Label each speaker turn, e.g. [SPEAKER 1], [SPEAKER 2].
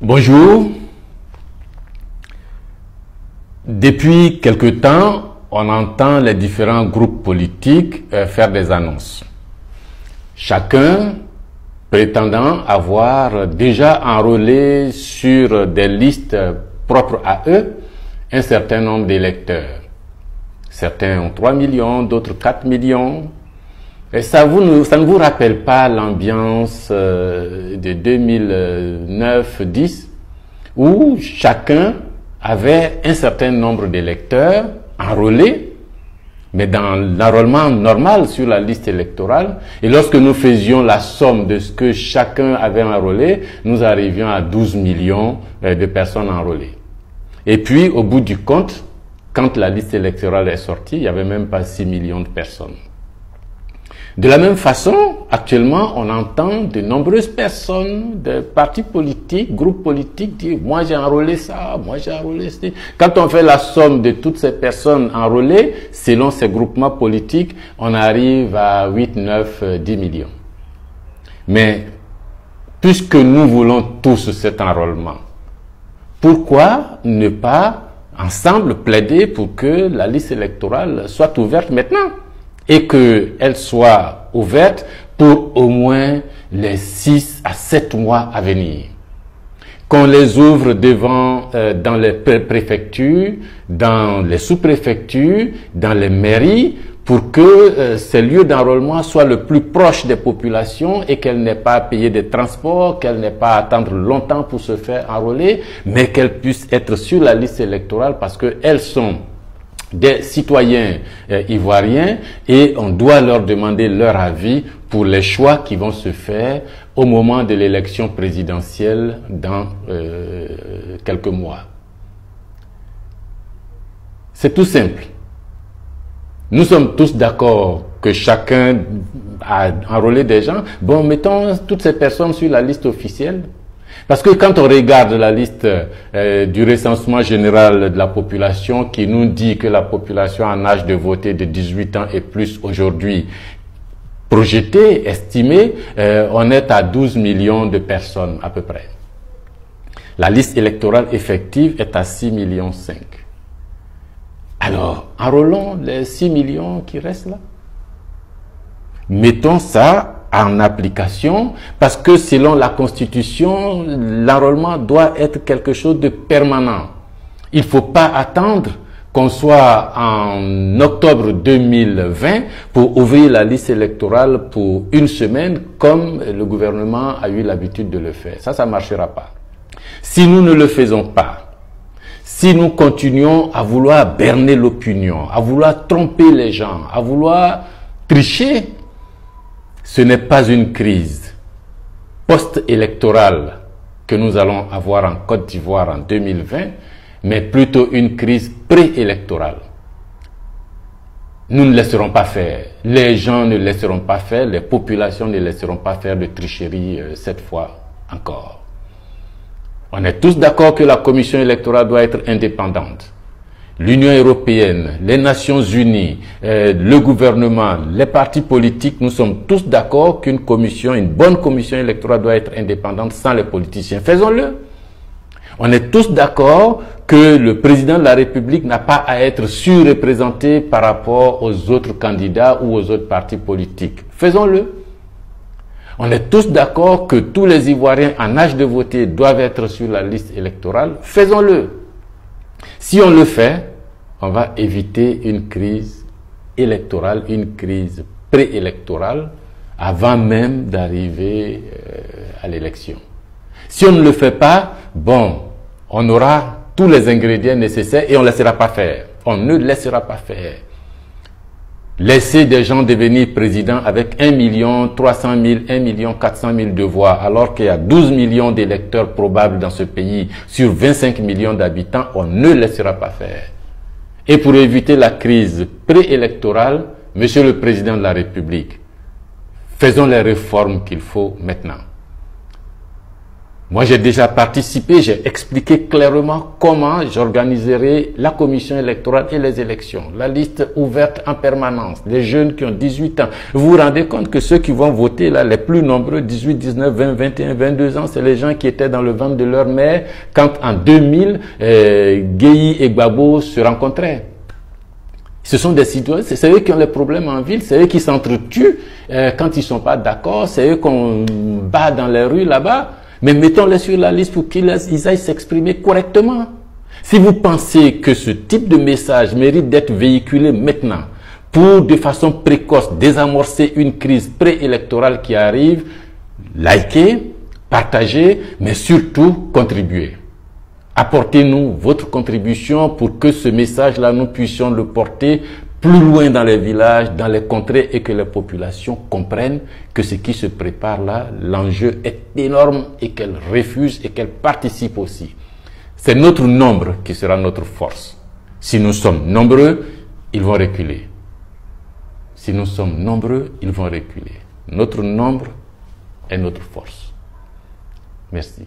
[SPEAKER 1] Bonjour. Depuis quelque temps, on entend les différents groupes politiques faire des annonces. Chacun prétendant avoir déjà enrôlé sur des listes propres à eux un certain nombre d'électeurs. Certains ont 3 millions, d'autres 4 millions. Et ça ne vous rappelle pas l'ambiance de 2009-10 où chacun avait un certain nombre d'électeurs enrôlés, mais dans l'enrôlement normal sur la liste électorale. Et lorsque nous faisions la somme de ce que chacun avait enrôlé, nous arrivions à 12 millions de personnes enrôlées. Et puis, au bout du compte, quand la liste électorale est sortie, il n'y avait même pas 6 millions de personnes. De la même façon, actuellement, on entend de nombreuses personnes, de partis politiques, groupes politiques dire « moi j'ai enrôlé ça, moi j'ai enrôlé ça ». Quand on fait la somme de toutes ces personnes enrôlées, selon ces groupements politiques, on arrive à 8, 9, 10 millions. Mais, puisque nous voulons tous cet enrôlement, pourquoi ne pas ensemble plaider pour que la liste électorale soit ouverte maintenant ? Et qu'elle soit ouverte pour au moins les 6 à 7 mois à venir. Qu'on les ouvre dans les préfectures, dans les sous-préfectures, dans les mairies, pour que ces lieux d'enrôlement soient le plus proches des populations et qu'elles n'aient pas à payer des transports, qu'elles n'aient pas à attendre longtemps pour se faire enrôler, mais qu'elles puissent être sur la liste électorale parce qu'elles sont des citoyens ivoiriens et on doit leur demander leur avis pour les choix qui vont se faire au moment de l'élection présidentielle dans quelques mois. C'est tout simple. Nous sommes tous d'accord que chacun a enrôlé des gens. Bon, mettons toutes ces personnes sur la liste officielle. Parce que quand on regarde la liste du recensement général de la population qui nous dit que la population en âge de voter de 18 ans et plus aujourd'hui projetée, estimée, on est à 12 millions de personnes à peu près. La liste électorale effective est à 6,5 millions. Alors, enrôlons les 6 millions qui restent là. Mettons ça en application, parce que selon la Constitution, l'enrôlement doit être quelque chose de permanent. Il ne faut pas attendre qu'on soit en octobre 2020 pour ouvrir la liste électorale pour une semaine, comme le gouvernement a eu l'habitude de le faire. Ça ne marchera pas. Si nous ne le faisons pas, si nous continuons à vouloir berner l'opinion, à vouloir tromper les gens, à vouloir tricher, ce n'est pas une crise post-électorale que nous allons avoir en Côte d'Ivoire en 2020, mais plutôt une crise préélectorale. Nous ne laisserons pas faire, les gens ne laisseront pas faire, les populations ne laisseront pas faire de tricherie cette fois encore. On est tous d'accord que la commission électorale doit être indépendante. L'Union européenne, les Nations unies, le gouvernement, les partis politiques, nous sommes tous d'accord qu'une commission, une bonne commission électorale doit être indépendante sans les politiciens. Faisons-le. On est tous d'accord que le président de la République n'a pas à être surreprésenté par rapport aux autres candidats ou aux autres partis politiques. Faisons-le. On est tous d'accord que tous les Ivoiriens en âge de voter doivent être sur la liste électorale. Faisons-le. Si on le fait, on va éviter une crise électorale, une crise préélectorale, avant même d'arriver à l'élection. Si on ne le fait pas, bon, on aura tous les ingrédients nécessaires et on ne laissera pas faire. On ne laissera pas faire. Laisser des gens devenir présidents avec 1 300 000, 1 400 000 de voix, alors qu'il y a 12 millions d'électeurs probables dans ce pays sur 25 millions d'habitants, on ne laissera pas faire. Et pour éviter la crise préélectorale, Monsieur le Président de la République, faisons les réformes qu'il faut maintenant. Moi, j'ai déjà participé, j'ai expliqué clairement comment j'organiserai la commission électorale et les élections. La liste ouverte en permanence, les jeunes qui ont 18 ans. Vous vous rendez compte que ceux qui vont voter, là, les plus nombreux, 18, 19, 20, 21, 22 ans, c'est les gens qui étaient dans le ventre de leur mère quand en 2000, Guéhi et Gbagbo se rencontraient. Ce sont des citoyens, c'est eux qui ont les problèmes en ville, c'est eux qui s'entretuent quand ils sont pas d'accord, c'est eux qu'on bat dans les rues là-bas. Mais mettons-les sur la liste pour qu'ils aillent s'exprimer correctement. Si vous pensez que ce type de message mérite d'être véhiculé maintenant pour de façon précoce désamorcer une crise préélectorale qui arrive, likez, partagez, mais surtout contribuez. Apportez-nous votre contribution pour que ce message-là, nous puissions le porter plus loin dans les villages, dans les contrées, et que les populations comprennent que ce qui se prépare là, l'enjeu est énorme et qu'elles refusent et qu'elles participent aussi. C'est notre nombre qui sera notre force. Si nous sommes nombreux, ils vont reculer. Si nous sommes nombreux, ils vont reculer. Notre nombre est notre force. Merci.